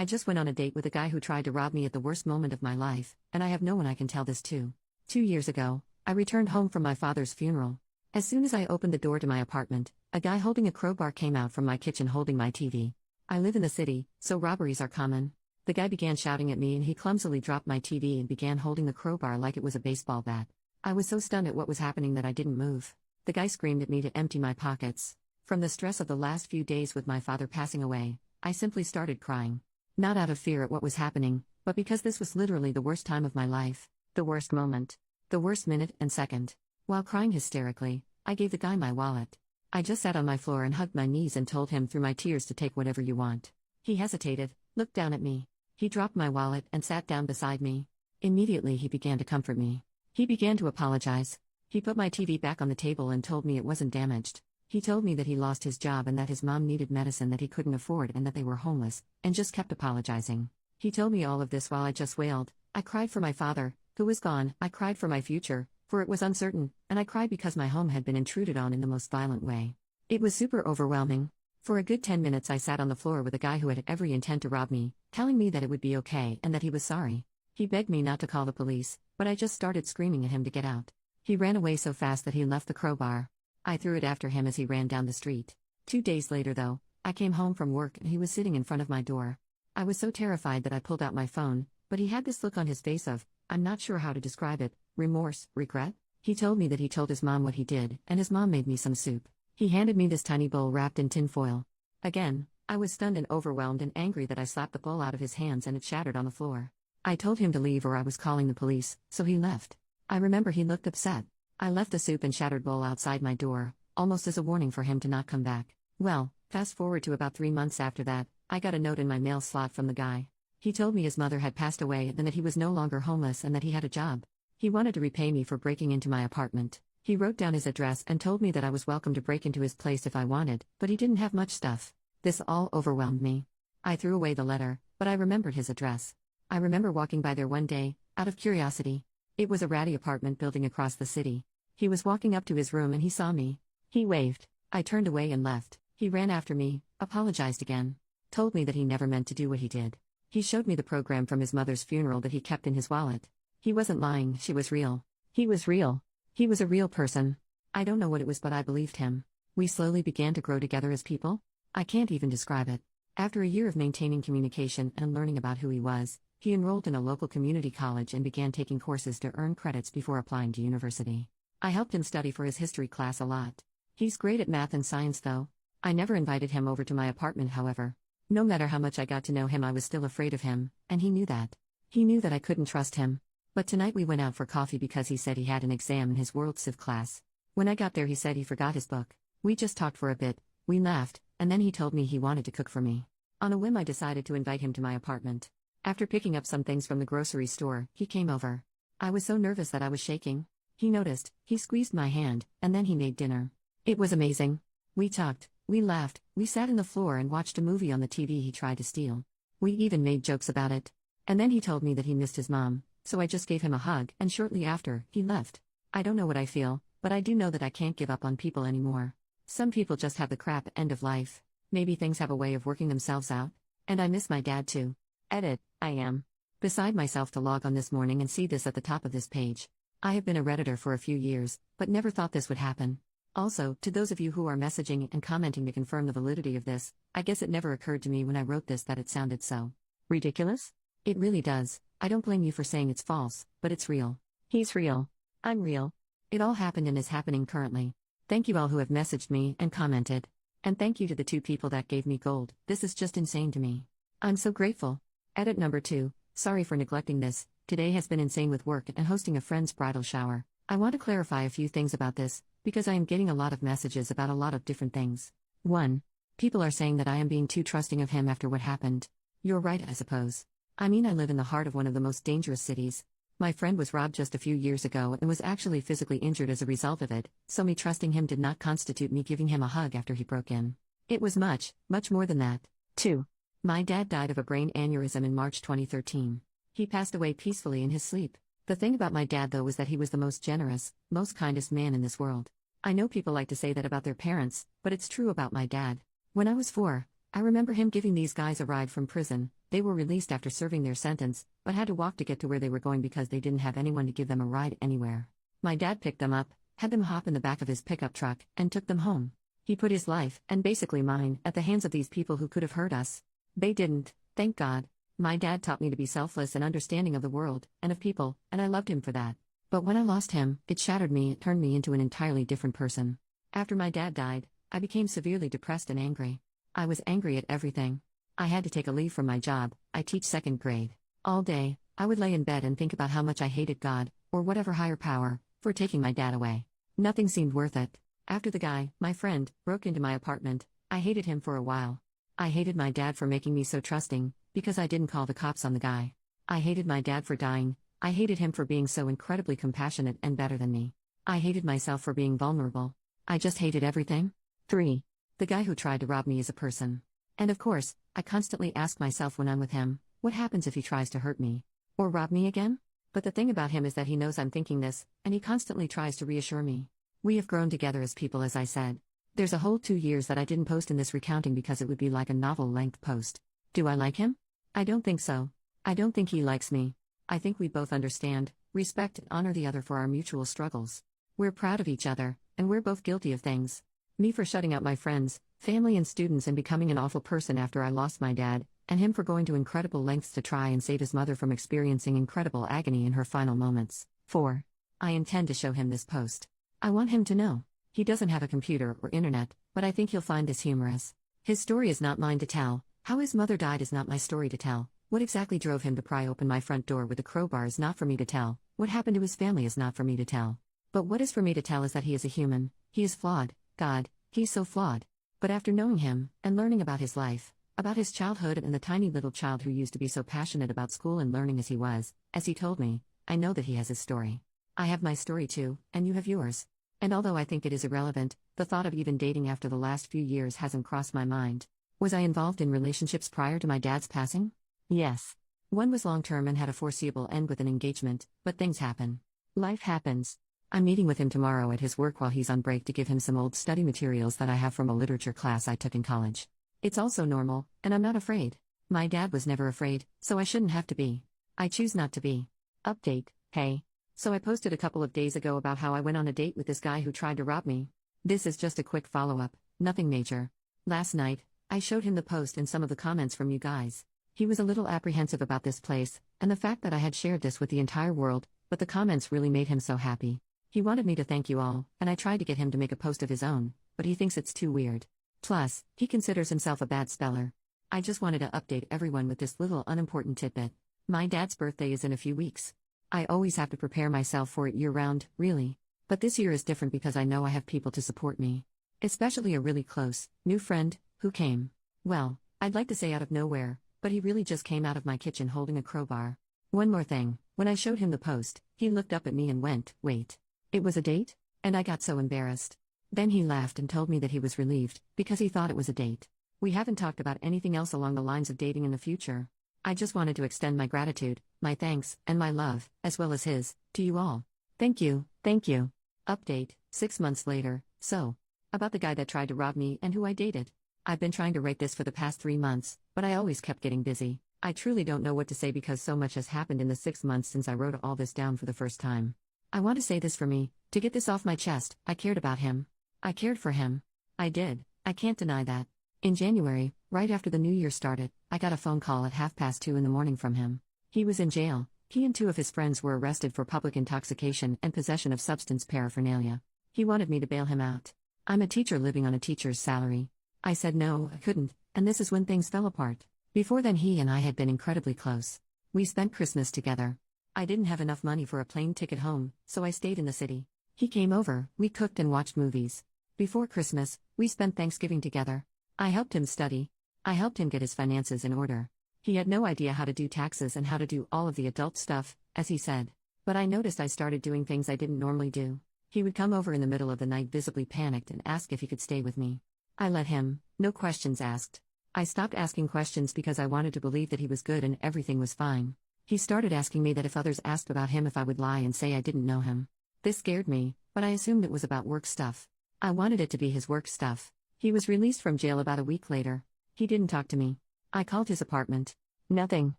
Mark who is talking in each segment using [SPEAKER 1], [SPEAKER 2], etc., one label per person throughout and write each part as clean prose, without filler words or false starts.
[SPEAKER 1] I just went on a date with a guy who tried to rob me at the worst moment of my life, and I have no one I can tell this to. 2 years ago, I returned home from my father's funeral. As soon as I opened the door to my apartment, a guy holding a crowbar came out from my kitchen holding my TV. I live in the city, so robberies are common. The guy began shouting at me and he clumsily dropped my TV and began holding the crowbar like it was a baseball bat. I was so stunned at what was happening that I didn't move. The guy screamed at me to empty my pockets. From the stress of the last few days with my father passing away, I simply started crying. Not out of fear at what was happening, but because this was literally the worst time of my life. The worst moment. The worst minute and second. While crying hysterically, I gave the guy my wallet. I just sat on my floor and hugged my knees and told him through my tears to take whatever you want. He hesitated, looked down at me. He dropped my wallet and sat down beside me. Immediately he began to comfort me. He began to apologize. He put my TV back on the table and told me it wasn't damaged. He told me that he lost his job and that his mom needed medicine that he couldn't afford and that they were homeless, and just kept apologizing. He told me all of this while I just wailed. I cried for my father, who was gone. I cried for my future, for it was uncertain, and I cried because my home had been intruded on in the most violent way. It was super overwhelming. For a good 10 minutes I sat on the floor with a guy who had every intent to rob me, telling me that it would be okay and that he was sorry. He begged me not to call the police, but I just started screaming at him to get out. He ran away so fast that he left the crowbar. I threw it after him as he ran down the street. 2 days later though, I came home from work and he was sitting in front of my door. I was so terrified that I pulled out my phone, but he had this look on his face of, I'm not sure how to describe it, remorse, regret? He told me that he told his mom what he did, and his mom made me some soup. He handed me this tiny bowl wrapped in tin foil. Again, I was stunned and overwhelmed and angry that I slapped the bowl out of his hands and it shattered on the floor. I told him to leave or I was calling the police, so he left. I remember he looked upset. I left the soup and shattered bowl outside my door, almost as a warning for him to not come back. Well, fast forward to about 3 months after that, I got a note in my mail slot from the guy. He told me his mother had passed away and that he was no longer homeless and that he had a job. He wanted to repay me for breaking into my apartment. He wrote down his address and told me that I was welcome to break into his place if I wanted, but he didn't have much stuff. This all overwhelmed me. I threw away the letter, but I remembered his address. I remember walking by there one day, out of curiosity. It was a ratty apartment building across the city. He was walking up to his room and he saw me. He waved. I turned away and left. He ran after me, apologized again. Told me that he never meant to do what he did. He showed me the program from his mother's funeral that he kept in his wallet. He wasn't lying, she was real. He was real. He was a real person. I don't know what it was, but I believed him. We slowly began to grow together as people. I can't even describe it. After a year of maintaining communication and learning about who he was, he enrolled in a local community college and began taking courses to earn credits before applying to university. I helped him study for his history class a lot. He's great at math and science though. I never invited him over to my apartment, however. No matter how much I got to know him, I was still afraid of him, and he knew that. He knew that I couldn't trust him. But tonight we went out for coffee because he said he had an exam in his World Civ class. When I got there he said he forgot his book. We just talked for a bit, we laughed, and then he told me he wanted to cook for me. On a whim I decided to invite him to my apartment. After picking up some things from the grocery store, he came over. I was so nervous that I was shaking. He noticed, he squeezed my hand, and then he made dinner. It was amazing. We talked, we laughed, we sat on the floor and watched a movie on the TV he tried to steal. We even made jokes about it. And then he told me that he missed his mom, so I just gave him a hug, and shortly after, he left. I don't know what I feel, but I do know that I can't give up on people anymore. Some people just have the crap end of life. Maybe things have a way of working themselves out. And I miss my dad too. Edit, I am beside myself to log on this morning and see this at the top of this page. I have been a Redditor for a few years, but never thought this would happen. Also, to those of you who are messaging and commenting to confirm the validity of this, I guess it never occurred to me when I wrote this that it sounded so ridiculous. It really does. I don't blame you for saying it's false, but it's real. He's real. I'm real. It all happened and is happening currently. Thank you all who have messaged me and commented. And thank you to the 2 people that gave me gold. This is just insane to me. I'm so grateful. Edit number 2. Sorry for neglecting this. Today has been insane with work and hosting a friend's bridal shower. I want to clarify a few things about this, because I am getting a lot of messages about a lot of different things. 1. People are saying that I am being too trusting of him after what happened. You're right, I suppose. I mean, I live in the heart of one of the most dangerous cities. My friend was robbed just a few years ago and was actually physically injured as a result of it, so me trusting him did not constitute me giving him a hug after he broke in. It was much, much more than that. 2. My dad died of a brain aneurysm in March 2013. He passed away peacefully in his sleep. The thing about my dad though was that he was the most generous, most kindest man in this world. I know people like to say that about their parents, but it's true about my dad. When I was 4, I remember him giving these guys a ride from prison, They were released after serving their sentence, but had to walk to get to where they were going because they didn't have anyone to give them a ride anywhere. My dad picked them up, had them hop in the back of his pickup truck, and took them home. He put his life, and basically mine, at the hands of these people who could have hurt us. They didn't, thank God. My dad taught me to be selfless and understanding of the world, and of people, and I loved him for that. But when I lost him, it shattered me, it turned me into an entirely different person. After my dad died, I became severely depressed and angry. I was angry at everything. I had to take a leave from my job. I teach second grade. All day, I would lay in bed and think about how much I hated God, or whatever higher power, for taking my dad away. Nothing seemed worth it. After the guy, my friend, broke into my apartment, I hated him for a while. I hated my dad for making me so trusting, because I didn't call the cops on the guy. I hated my dad for dying. I hated him for being so incredibly compassionate and better than me. I hated myself for being vulnerable. I just hated everything. 3. The guy who tried to rob me as a person. And of course, I constantly ask myself when I'm with him, what happens if he tries to hurt me? Or rob me again? But the thing about him is that he knows I'm thinking this, and he constantly tries to reassure me. We have grown together as people, as I said. There's a whole 2 years that I didn't post in this recounting because it would be like a novel-length post. Do I like him? I don't think so. I don't think he likes me. I think we both understand, respect and honor the other for our mutual struggles. We're proud of each other, and we're both guilty of things. Me for shutting out my friends, family and students and becoming an awful person after I lost my dad, and him for going to incredible lengths to try and save his mother from experiencing incredible agony in her final moments. 4. I intend to show him this post. I want him to know. He doesn't have a computer or internet, but I think he'll find this humorous. His story is not mine to tell. How his mother died is not my story to tell. What exactly drove him to pry open my front door with a crowbar is not for me to tell. What happened to his family is not for me to tell. But what is for me to tell is that he is a human. He is flawed. God, he's so flawed. But after knowing him, and learning about his life, about his childhood and the tiny little child who used to be so passionate about school and learning as he was, as he told me, I know that he has his story. I have my story too, and you have yours. And although I think it is irrelevant, the thought of even dating after the last few years hasn't crossed my mind. Was I involved in relationships prior to my dad's passing? Yes. One was long-term and had a foreseeable end with an engagement, but things happen. Life happens. I'm meeting with him tomorrow at his work while he's on break to give him some old study materials that I have from a literature class I took in college. It's also normal, and I'm not afraid. My dad was never afraid, so I shouldn't have to be. I choose not to be. Update, hey. So I posted a couple of days ago about how I went on a date with this guy who tried to rob me. This is just a quick follow-up, nothing major. Last night, I showed him the post and some of the comments from you guys. He was a little apprehensive about this place, and the fact that I had shared this with the entire world, but the comments really made him so happy. He wanted me to thank you all, and I tried to get him to make a post of his own, but he thinks it's too weird. Plus, he considers himself a bad speller. I just wanted to update everyone with this little unimportant tidbit. My dad's birthday is in a few weeks. I always have to prepare myself for it year-round, really. But this year is different because I know I have people to support me. Especially a really close, new friend, who came. Well, I'd like to say out of nowhere, but he really just came out of my kitchen holding a crowbar. One more thing, when I showed him the post, he looked up at me and went, "Wait. It was a date?" And I got so embarrassed. Then he laughed and told me that he was relieved, because he thought it was a date. We haven't talked about anything else along the lines of dating in the future. I just wanted to extend my gratitude, my thanks, and my love, as well as his, to you all. Thank you, thank you. Update, 6 months later, so. About the guy that tried to rob me and who I dated. I've been trying to write this for the past 3 months, but I always kept getting busy. I truly don't know what to say because so much has happened in the 6 months since I wrote all this down for the first time. I want to say this for me, to get this off my chest. I cared about him. I cared for him. I did, I can't deny that. In January, right after the new year started, I got a phone call at 2:30 in the morning from him. He was in jail. He and 2 of his friends were arrested for public intoxication and possession of substance paraphernalia. He wanted me to bail him out. I'm a teacher living on a teacher's salary. I said no, I couldn't, and this is when things fell apart. Before then he and I had been incredibly close. We spent Christmas together. I didn't have enough money for a plane ticket home, so I stayed in the city. He came over, we cooked and watched movies. Before Christmas, we spent Thanksgiving together. I helped him study. I helped him get his finances in order. He had no idea how to do taxes and how to do all of the adult stuff, as he said. But I noticed I started doing things I didn't normally do. He would come over in the middle of the night visibly panicked and ask if he could stay with me. I let him, no questions asked. I stopped asking questions because I wanted to believe that he was good and everything was fine. He started asking me that if others asked about him if I would lie and say I didn't know him. This scared me, but I assumed it was about work stuff. I wanted it to be his work stuff. He was released from jail about a week later. He didn't talk to me. I called his apartment. Nothing.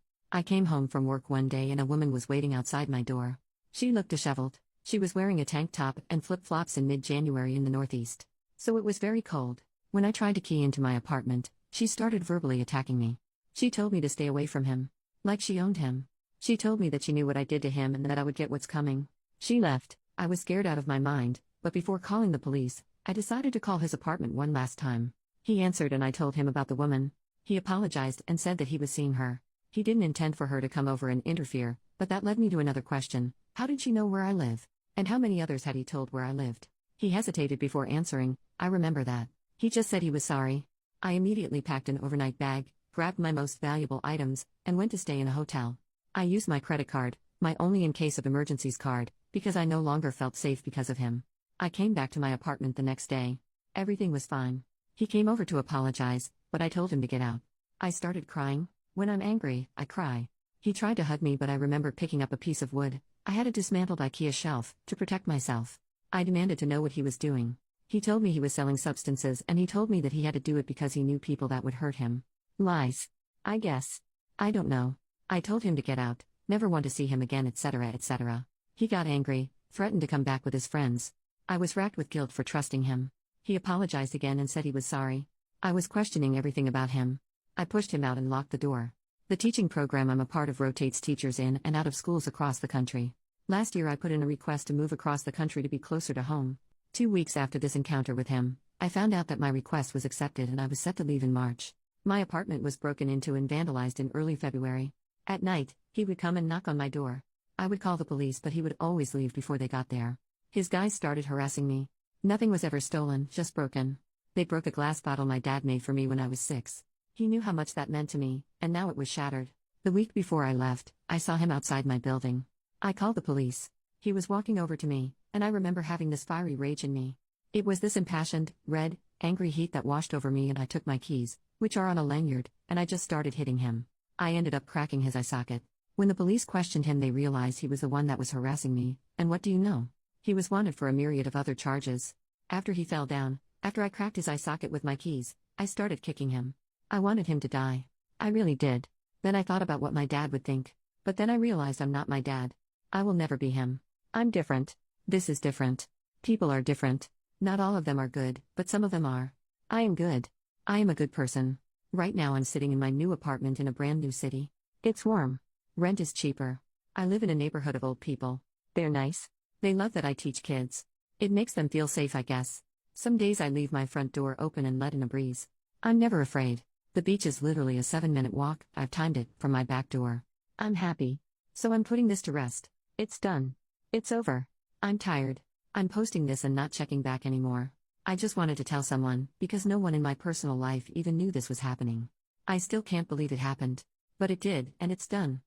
[SPEAKER 1] I came home from work one day and a woman was waiting outside my door. She looked disheveled. She was wearing a tank top and flip-flops in mid-January in the Northeast. So it was very cold. When I tried to key into my apartment, she started verbally attacking me. She told me to stay away from him. Like she owned him. She told me that she knew what I did to him and that I would get what's coming. She left. I was scared out of my mind, but before calling the police, I decided to call his apartment one last time. He answered and I told him about the woman. He apologized and said that he was seeing her. He didn't intend for her to come over and interfere, but that led me to another question. How did she know where I live? And how many others had he told where I lived? He hesitated before answering. I remember that. He just said he was sorry. I immediately packed an overnight bag, grabbed my most valuable items, and went to stay in a hotel. I used my credit card, my only in case of emergencies card, because I no longer felt safe because of him. I came back to my apartment the next day. Everything was fine. He came over to apologize, but I told him to get out. I started crying. When I'm angry, I cry. He tried to hug me, but I remember picking up a piece of wood. I had a dismantled IKEA shelf to protect myself. I demanded to know what he was doing. He told me he was selling substances and he told me that he had to do it because he knew people that would hurt him. Lies. I guess. I don't know. I told him to get out, never want to see him again, etc., etc. He got angry, threatened to come back with his friends. I was racked with guilt for trusting him. He apologized again and said he was sorry. I was questioning everything about him. I pushed him out and locked the door. The teaching program I'm a part of rotates teachers in and out of schools across the country. Last year I put in a request to move across the country to be closer to home. 2 weeks after this encounter with him, I found out that my request was accepted and I was set to leave in March. My apartment was broken into and vandalized in early February. At night, he would come and knock on my door. I would call the police, but he would always leave before they got there. His guys started harassing me. Nothing was ever stolen, just broken. They broke a glass bottle my dad made for me when I was 6. He knew how much that meant to me, and now it was shattered. The week before I left, I saw him outside my building. I called the police. He was walking over to me, and I remember having this fiery rage in me. It was this impassioned, red, angry heat that washed over me, and I took my keys, which are on a lanyard, and I just started hitting him. I ended up cracking his eye socket. When the police questioned him, they realized he was the one that was harassing me, and what do you know? He was wanted for a myriad of other charges. After he fell down, after I cracked his eye socket with my keys, I started kicking him. I wanted him to die. I really did. Then I thought about what my dad would think. But then I realized I'm not my dad. I will never be him. I'm different. This is different. People are different. Not all of them are good, but some of them are. I am good. I am a good person. Right now I'm sitting in my new apartment in a brand new city. It's warm. Rent is cheaper. I live in a neighborhood of old people. They're nice. They love that I teach kids. It makes them feel safe, I guess. Some days I leave my front door open and let in a breeze. I'm never afraid. The beach is literally a 7-minute walk, I've timed it, from my back door. I'm happy. So I'm putting this to rest. It's done. It's over. I'm tired. I'm posting this and not checking back anymore. I just wanted to tell someone, because no one in my personal life even knew this was happening. I still can't believe it happened. But it did, and it's done.